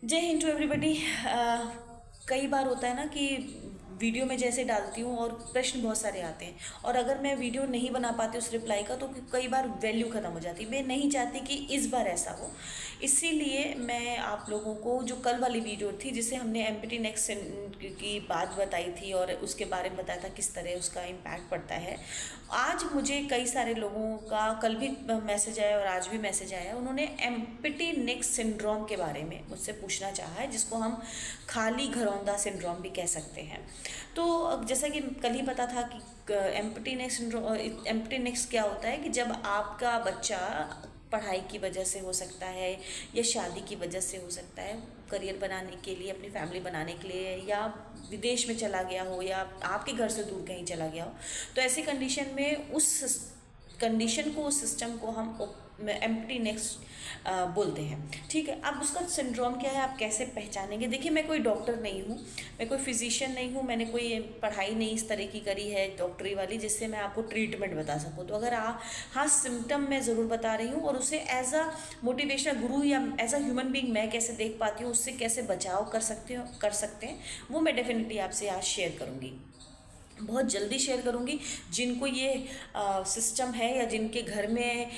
जय Hind to everybody. कई बार होता है ना कि वीडियो में जैसे डालती हूँ और प्रश्न बहुत सारे आते हैं, और अगर मैं वीडियो नहीं बना पाती उस रिप्लाई का तो कई बार वैल्यू ख़त्म हो जाती है। मैं नहीं चाहती कि इस बार ऐसा हो, इसीलिए मैं आप लोगों को जो कल वाली वीडियो थी जिसे हमने एम्पटी नेक्स्ट की बात बताई थी और उसके बारे में बताया था किस तरह उसका इम्पैक्ट पड़ता है, आज मुझे कई सारे लोगों का कल भी मैसेज आया और आज भी मैसेज आया, उन्होंने एम्पटी नेक सिंड्रोम के बारे में मुझसे पूछना चाहा है, जिसको हम खाली घरौंदा सिंड्रोम भी कह सकते हैं। तो जैसा कि कल ही पता था कि एम्पटी नेक सिंड्रोम, एम्पटी नेक्स क्या होता है कि जब आपका बच्चा पढ़ाई की वजह से हो सकता है या शादी की वजह से हो सकता है, करियर बनाने के लिए, अपनी फैमिली बनाने के लिए, या विदेश में चला गया हो या आपके घर से दूर कहीं चला गया हो, तो ऐसी कंडीशन में उस कंडीशन को, उस सिस्टम को हम एम्प्टी नेक्स्ट बोलते हैं। ठीक है, अब उसका सिंड्रोम क्या है, आप कैसे पहचानेंगे? देखिए, मैं कोई डॉक्टर नहीं हूँ, मैं कोई फिजिशियन नहीं हूँ, मैंने कोई पढ़ाई नहीं इस तरह की करी है डॉक्टरी वाली जिससे मैं आपको ट्रीटमेंट बता सकूँ। तो अगर हाँ, सिम्टम मैं ज़रूर बता रही हूँ, और उसे एज अ मोटिवेशनल गुरु या एज अ ह्यूमन बीइंग मैं कैसे देख पाती हूँ, उससे कैसे बचाव कर सकते हैं, वो मैं डेफिनेटली आपसे आज शेयर करूँगी, बहुत जल्दी शेयर करूँगी। जिनको ये सिस्टम है या जिनके घर में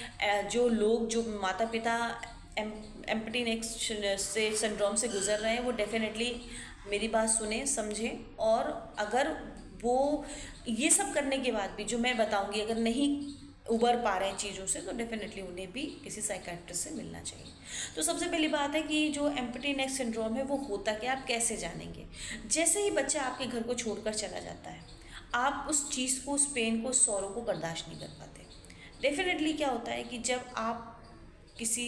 जो लोग, जो माता पिता एम्पटी नेक्स्ट से सिंड्रोम से गुजर रहे हैं, वो डेफिनेटली मेरी बात सुने, समझें, और अगर वो ये सब करने के बाद भी जो मैं बताऊँगी अगर नहीं उबर पा रहे हैं चीज़ों से, तो डेफिनेटली उन्हें भी किसी साइकेट्रिस्ट से मिलना चाहिए। तो सबसे पहली बात है कि जो एम्पटी नेक सिंड्रोम है वो होता क्या, आप कैसे जानेंगे? जैसे ही बच्चा आपके घर को छोड़कर चला जाता है, आप उस चीज़ को, उस पेन को, उस सौरों को बर्दाश्त नहीं कर पाते। डेफिनेटली क्या होता है कि जब आप किसी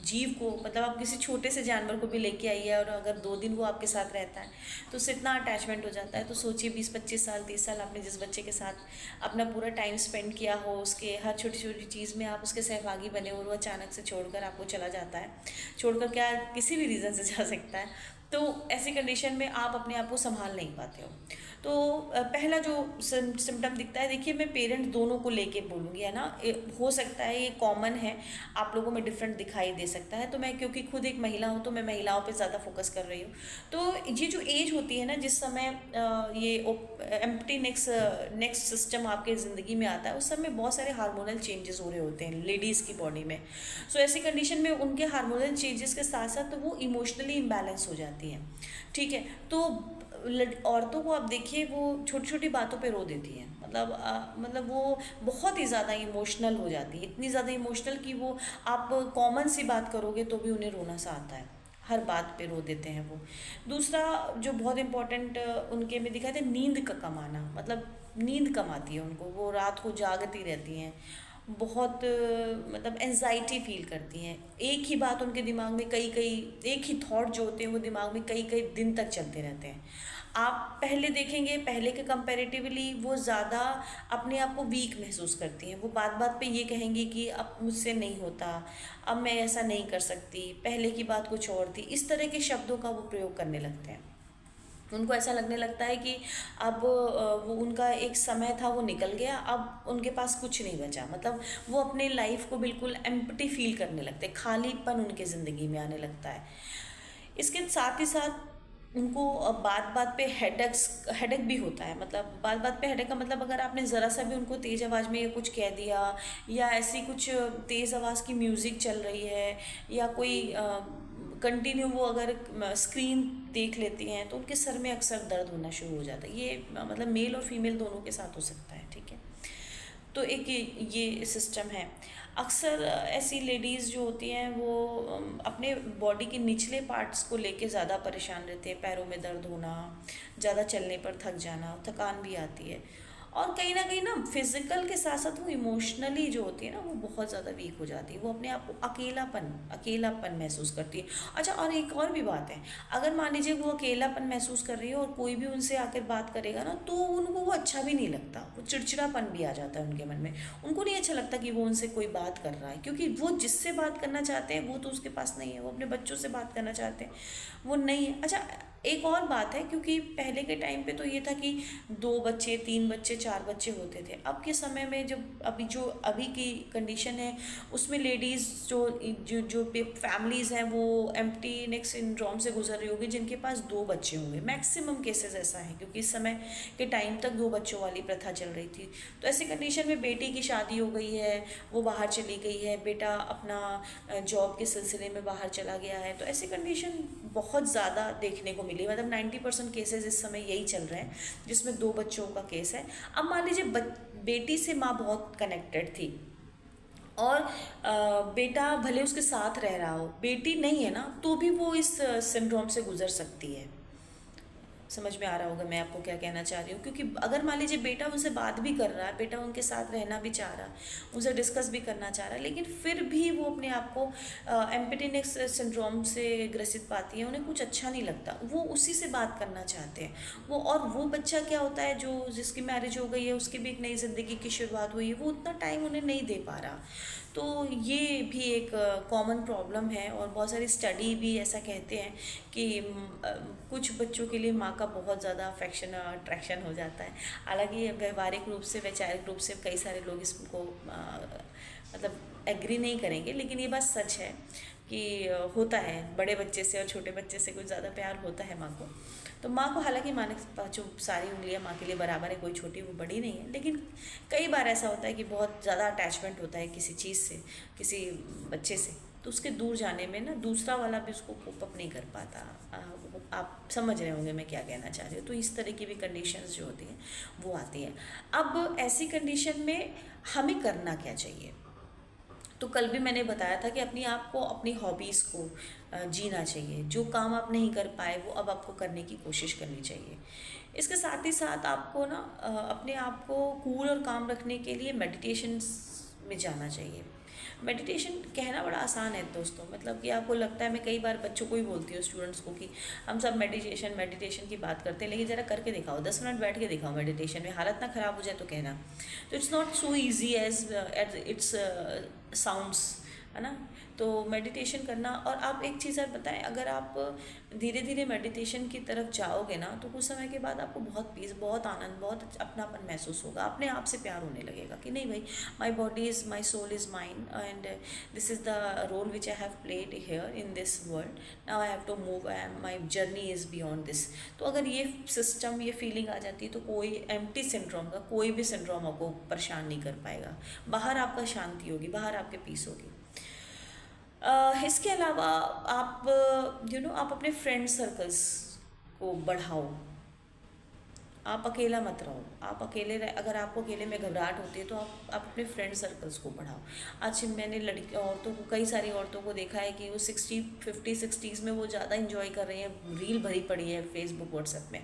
जीव को, मतलब आप किसी छोटे से जानवर को भी लेके आइए और अगर 2 दिन वो आपके साथ रहता है तो उससे इतना अटैचमेंट हो जाता है। तो सोचिए 20-25 साल, 30 साल आपने जिस बच्चे के साथ अपना पूरा टाइम स्पेंड किया हो, उसके हर छोटी छोटी चीज़ में आप उसके सहभागी बने हो, और वो अचानक से छोड़कर आपको चला जाता है। छोड़कर क्या, किसी भी रीज़न से जा सकता है। तो ऐसी कंडीशन में आप अपने आप को संभाल नहीं पाते हो। तो पहला जो सिम्टम दिखता है, देखिए मैं पेरेंट दोनों को लेके बोलूँगी, है ना, हो सकता है ये कॉमन है, आप लोगों में डिफरेंट दिखाई दे सकता है। तो मैं क्योंकि खुद एक महिला हूँ तो मैं महिलाओं पे ज़्यादा फोकस कर रही हूँ। तो ये जो एज होती है ना, जिस समय ये एम्प्टी नेक्स्ट सिस्टम आपके ज़िंदगी में आता है, उस समय बहुत सारे हार्मोनल चेंजेस हो रहे होते हैं लेडीज़ की बॉडी में। सो ऐसी कंडीशन में उनके हार्मोनल चेंजेस के साथ साथ तो वो इमोशनली इम्बैलेंस हो जाती है। ठीक है, तो औरतों को आप देखिए, वो छोटी छोटी बातों पे रो देती हैं, मतलब वो बहुत ही ज़्यादा इमोशनल हो जाती है, इतनी ज़्यादा इमोशनल कि वो आप कॉमन सी बात करोगे तो भी उन्हें रोना सा आता है, हर बात पे रो देते हैं वो। दूसरा जो बहुत इम्पोर्टेंट उनके में दिखाई दे, नींद का कम आना, मतलब नींद कम आती है उनको, वो रात को जागती रहती हैं, बहुत मतलब एंजाइटी फील करती हैं, एक ही बात उनके दिमाग में एक ही थॉट जो होते हैं वो दिमाग में कई कई दिन तक चलते रहते हैं। आप पहले देखेंगे, पहले के कंपैरेटिवली वो ज़्यादा अपने आप को वीक महसूस करती हैं, वो बात बात पे ये कहेंगी कि अब मुझसे नहीं होता, अब मैं ऐसा नहीं कर सकती, पहले की बात कुछ और थी, इस तरह के शब्दों का वो प्रयोग करने लगते हैं। उनको ऐसा लगने लगता है कि अब वो उनका एक समय था वो निकल गया, अब उनके पास कुछ नहीं बचा, मतलब वो अपने लाइफ को बिल्कुल एम्प्टी फील करने लगते हैं, खालीपन उनके ज़िंदगी में आने लगता है। इसके साथ ही साथ उनको बात बात पे हेडेक भी होता है, मतलब बात बात पे हेडेक का मतलब अगर आपने ज़रा सा भी उनको तेज़ आवाज़ में कुछ कह दिया, या ऐसी कुछ तेज़ आवाज़ की म्यूज़िक चल रही है, या कोई कंटिन्यू वो अगर स्क्रीन देख लेती हैं, तो उनके सर में अक्सर दर्द होना शुरू हो जाता है। ये मतलब मेल और फीमेल दोनों के साथ हो सकता है। ठीक है, तो एक ये सिस्टम है। अक्सर ऐसी लेडीज़ जो होती हैं वो अपने बॉडी के निचले पार्ट्स को लेके ज़्यादा परेशान रहती है, पैरों में दर्द होना, ज़्यादा चलने पर थक जाना, थकान भी आती है, और कहीं ना फिज़िकल के साथ साथ वो इमोशनली जो होती है ना, वो बहुत ज़्यादा वीक हो जाती है, वो अपने आप को अकेलापन महसूस करती है। अच्छा, और एक और भी बात है, अगर मान लीजिए वो अकेलापन महसूस कर रही है और कोई भी उनसे आकर बात करेगा ना, तो उनको वो अच्छा भी नहीं लगता, वो चिड़चिड़ापन भी आ जाता है उनके मन में, उनको नहीं अच्छा लगता कि वो उनसे कोई बात कर रहा है, क्योंकि वो जिससे बात करना चाहते हैं वो तो उसके पास नहीं है, वो अपने बच्चों से बात करना चाहते हैं, वो नहीं है। अच्छा, एक और बात है, क्योंकि पहले के टाइम पे तो ये था कि 2 बच्चे, 3 बच्चे, 4 बच्चे होते थे। अब के समय में जब अभी की कंडीशन है, उसमें लेडीज़ जो फैमिलीज़ हैं वो एम्प्टी नेक सिंड्रोम से गुजर रही होगी, जिनके पास 2 बच्चे होंगे। मैक्सिमम केसेस ऐसा है, क्योंकि इस समय के टाइम तक 2 बच्चों वाली प्रथा चल रही थी। तो ऐसी कंडीशन में बेटी की शादी हो गई है, वो बाहर चली गई है, बेटा अपना जॉब के सिलसिले में बाहर चला गया है, तो ऐसी कंडीशन बहुत ज़्यादा देखने को मिली। मतलब 90% केसेस इस समय यही चल रहे हैं, जिसमें 2 बच्चों का केस है। अब मान लीजिए बेटी से माँ बहुत कनेक्टेड थी, और बेटा भले उसके साथ रह रहा हो, बेटी नहीं है ना, तो भी वो इस सिंड्रोम से गुजर सकती है। समझ में आ रहा होगा मैं आपको क्या कहना चाह रही हूँ। क्योंकि अगर मान लीजिए बेटा उनसे बात भी कर रहा है, बेटा उनके साथ रहना भी चाह रहा है, उनसे डिस्कस भी करना चाह रहा है, लेकिन फिर भी वो अपने आप को एम्प्टी नेक सिंड्रोम से ग्रसित पाती है, उन्हें कुछ अच्छा नहीं लगता, वो उसी से बात करना चाहते हैं वो। और वो बच्चा क्या होता है, जो जिसकी मैरिज हो गई है, उसकी भी एक नई ज़िंदगी की शुरुआत हुई है, वो उतना टाइम उन्हें नहीं दे पा रहा। तो ये भी एक कॉमन प्रॉब्लम है, और बहुत सारी स्टडी भी ऐसा कहते हैं कि कुछ बच्चों के लिए माँ का बहुत ज़्यादा अफेक्शन और अट्रैक्शन हो जाता है। हालांकि व्यवहारिक रूप से, वैचारिक रूप से कई सारे लोग इसको मतलब एग्री नहीं करेंगे, लेकिन ये बात सच है कि होता है, बड़े बच्चे से और छोटे बच्चे से कुछ ज़्यादा प्यार होता है माँ को। तो माँ को, हालांकि माँ ने जो सारी उंगलियाँ माँ के लिए बराबर है, कोई छोटी वो बड़ी नहीं है, लेकिन कई बार ऐसा होता है कि बहुत ज़्यादा अटैचमेंट होता है किसी चीज़ से, किसी बच्चे से, तो उसके दूर जाने में ना दूसरा वाला भी उसको कोप अप नहीं कर पाता। आप समझ रहे होंगे मैं क्या कहना चाह रही हूँ। तो इस तरह की भी कंडीशंस जो होती हैं वो आती हैं। अब ऐसी कंडीशन में हमें करना क्या चाहिए? तो कल भी मैंने बताया था कि अपनी आप को, अपनी हॉबीज़ को जीना चाहिए। जो काम आप नहीं कर पाए वो अब आपको करने की कोशिश करनी चाहिए। इसके साथ ही साथ आपको ना अपने आप को कूल और काम रखने के लिए मेडिटेशन में जाना चाहिए। मेडिटेशन कहना बड़ा आसान है दोस्तों, मतलब कि आपको लगता है, मैं कई बार बच्चों को ही बोलती हूँ, स्टूडेंट्स को, कि हम सब मेडिटेशन की बात करते हैं, लेकिन ज़रा करके दिखाओ, 10 मिनट बैठ के दिखाओ मेडिटेशन में, हालत ना ख़राब हो जाए तो कहना। तो it's not so easy as it's sounds, है ना। तो मेडिटेशन करना, और आप एक चीज़ और बताएं, अगर आप धीरे धीरे मेडिटेशन की तरफ जाओगे ना, तो कुछ समय के बाद आपको बहुत पीस, बहुत आनंद, बहुत अपनापन महसूस होगा, अपने आप से प्यार होने लगेगा कि नहीं भाई, my body is, my soul is mine, and this is the role which I have played here in this world, now I have to move, my journey is beyond this. तो अगर ये सिस्टम, ये feeling आ जाती है, तो कोई empty syndrome का कोई भी सिंड्रोम आपको परेशान नहीं कर पाएगा। बाहर आपका शांति होगी, बाहर आपके पीस होगी। इसके अलावा आप आप अपने फ्रेंड सर्कल्स को बढ़ाओ। आप अकेला मत रहो, आप अकेले अगर आपको अकेले में घबराहट होती है, तो आप अपने फ्रेंड सर्कल्स को बढ़ाओ। आज मैंने औरतों को, कई सारी औरतों को देखा है कि वो 60-50-60s में वो ज़्यादा इंजॉय कर रही हैं, रील भरी पड़ी है फेसबुक व्हाट्सएप में,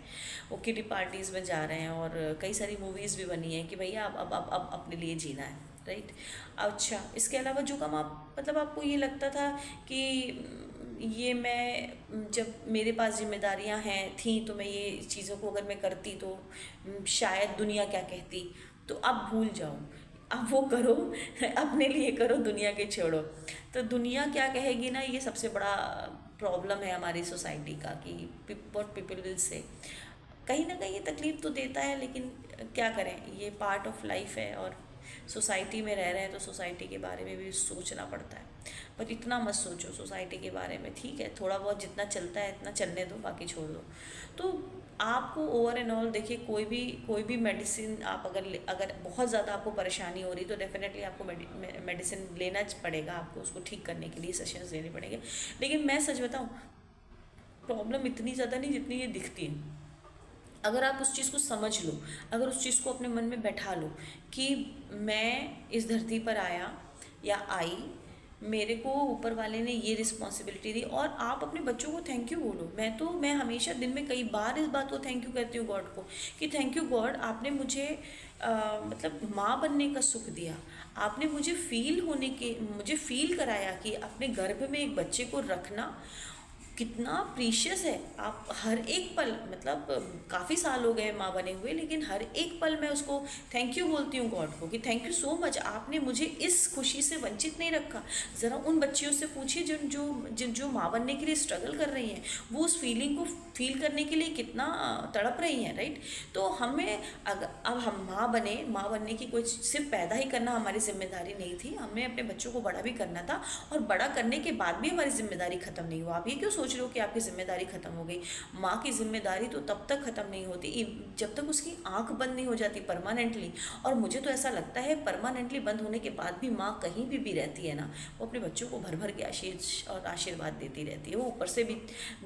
वो किटी पार्टीज़ में जा रहे हैं, और कई सारी मूवीज़ भी बनी है कि भैया अब अपने लिए जीना है, राइट। अच्छा, इसके अलावा जो काम आप, मतलब आपको ये लगता था कि ये मैं, जब मेरे पास जिम्मेदारियां हैं थी, तो मैं ये चीज़ों को अगर मैं करती तो शायद दुनिया क्या कहती, तो अब भूल जाओ, अब वो करो, अपने लिए करो, दुनिया के छोड़ो। तो दुनिया क्या कहेगी ना, ये सबसे बड़ा प्रॉब्लम है हमारी सोसाइटी का, कि व्हाट पीपल विल से। कहीं ना कहीं ये तकलीफ़ तो देता है, लेकिन क्या करें, ये पार्ट ऑफ लाइफ है, और सोसाइटी में रह रहे हैं तो सोसाइटी के बारे में भी सोचना पड़ता है। पर इतना मत सोचो सोसाइटी के बारे में, ठीक है, थोड़ा बहुत जितना चलता है इतना चलने दो, बाकी छोड़ दो। तो आपको ओवर एंड ऑल देखिए, कोई भी मेडिसिन आप अगर बहुत ज़्यादा आपको परेशानी हो रही, तो डेफिनेटली आपको मेडिसिन लेना पड़ेगा, आपको उसको ठीक करने के लिए सेशंस लेने पड़ेंगे। लेकिन मैं सच बताऊँ, प्रॉब्लम इतनी ज़्यादा नहीं जितनी ये दिखती है। अगर आप उस चीज़ को समझ लो, अगर उस चीज़ को अपने मन में बैठा लो कि मैं इस धरती पर आया या आई, मेरे को ऊपर वाले ने ये रिस्पॉन्सिबिलिटी दी, और आप अपने बच्चों को थैंक यू बोलो। मैं हमेशा दिन में कई बार इस बात को थैंक यू करती हूँ गॉड को, कि थैंक यू गॉड, आपने मुझे मतलब माँ बनने का सुख दिया, आपने मुझे फील कराया कि अपने गर्भ में एक बच्चे को रखना कितना प्रीशियस है। आप हर एक पल, मतलब काफ़ी साल हो गए माँ बने हुए, लेकिन हर एक पल मैं उसको थैंक यू बोलती हूँ गॉड को, कि थैंक यू सो मच, आपने मुझे इस खुशी से वंचित नहीं रखा। ज़रा उन बच्चियों से पूछिए जो माँ बनने के लिए स्ट्रगल कर रही हैं, वो उस फीलिंग को फील करने के लिए कितना तड़प रही हैं, राइट। तो हमें अगर अब हम माँ बनने की कोई सिर्फ पैदा ही करना हमारी जिम्मेदारी नहीं थी, हमें अपने बच्चों को बड़ा भी करना था, और बड़ा करने के बाद भी हमारी जिम्मेदारी खत्म नहीं हुआ। आप ये क्यों सोच रहे हो कि आपकी जिम्मेदारी खत्म हो गई? माँ की जिम्मेदारी तो तब तक खत्म नहीं होती जब तक उसकी आंख बंद नहीं हो जाती परमानेंटली। और मुझे तो ऐसा लगता है परमानेंटली बंद होने के बाद भी माँ कहीं भी रहती है ना, वो अपने बच्चों को भर भर के आशीष और आशीर्वाद देती रहती है, वो ऊपर से भी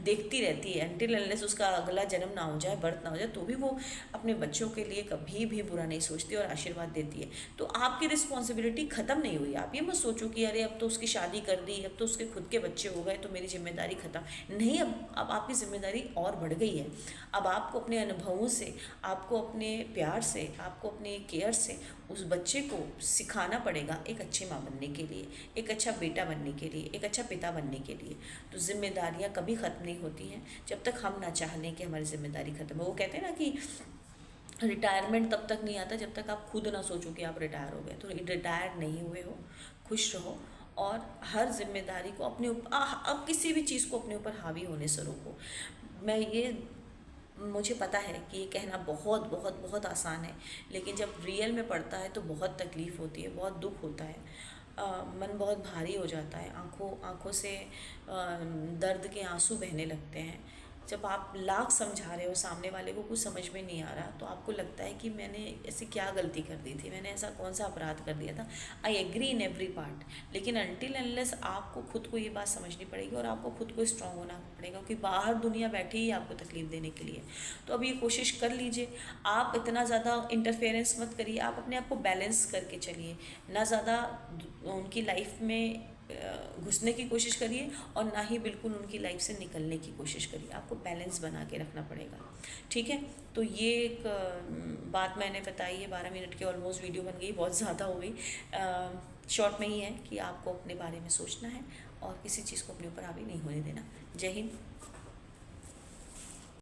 देखती रहती है, अनटिल अनलेस उसका अगला जन्म ना हो जाए, बर्थ ना हो जाए, तो भी वो अपने बच्चों के लिए कभी भी बुरा नहीं सोचती और आशीर्वाद देती है। तो आपकी रिस्पॉन्सिबिलिटी ख़त्म नहीं हुई। आप ये मत सोचो कि अरे अब तो उसकी शादी कर दी, अब तो उसके खुद के बच्चे हो गए, तो मेरी जिम्मेदारी ख़त्म नहीं। अब आपकी जिम्मेदारी और बढ़ गई है। अब आपको अपने अनुभवों से, आपको अपने प्यार से, आपको अपने केयर से उस बच्चे को सिखाना पड़ेगा एक अच्छी माँ बनने के लिए, एक अच्छा बेटा बनने के लिए, एक अच्छा पिता बनने के लिए। तो जिम्मेदारियाँ कभी ख़त्म नहीं होती हैं जब तक हम ना चाह लें कि हमारी जिम्मेदारी ख़त्म हो। वो कहते हैं ना कि रिटायरमेंट तब तक नहीं आता जब तक आप खुद ना सोचो कि आप रिटायर हो गए। तो रिटायर नहीं हुए हो, खुश रहो, और हर जिम्मेदारी को अपने ऊपर, अब किसी भी चीज़ को अपने ऊपर हावी होने से रोको। मुझे पता है कि ये कहना बहुत बहुत बहुत आसान है, लेकिन जब रियल में पड़ता है तो बहुत तकलीफ़ होती है, बहुत दुख होता है, मन बहुत भारी हो जाता है, आँखों से दर्द के आंसू बहने लगते हैं। जब आप लाख समझा रहे हो, सामने वाले को कुछ समझ में नहीं आ रहा, तो आपको लगता है कि मैंने ऐसी क्या गलती कर दी थी, मैंने ऐसा कौन सा अपराध कर दिया था। I agree in every part, लेकिन अनटिल अनलेस आपको खुद को ये बात समझनी पड़ेगी और आपको खुद को स्ट्रांग होना पड़ेगा, क्योंकि बाहर दुनिया बैठी ही आपको तकलीफ देने के लिए। तो अब ये कोशिश कर लीजिए, आप इतना ज़्यादा इंटरफेरेंस मत करिए, आप अपने आप को बैलेंस करके चलिए, ना ज़्यादा उनकी लाइफ में घुसने की कोशिश करिए और ना ही बिल्कुल उनकी लाइफ से निकलने की कोशिश करिए। आपको बैलेंस बना के रखना पड़ेगा, ठीक है। तो ये एक बात मैंने बताई है, 12 मिनट की ऑलमोस्ट वीडियो बन गई, बहुत ज़्यादा हो गई। शॉर्ट में ही है कि आपको अपने बारे में सोचना है और किसी चीज़ को अपने ऊपर हावी नहीं होने देना। जय हिंद।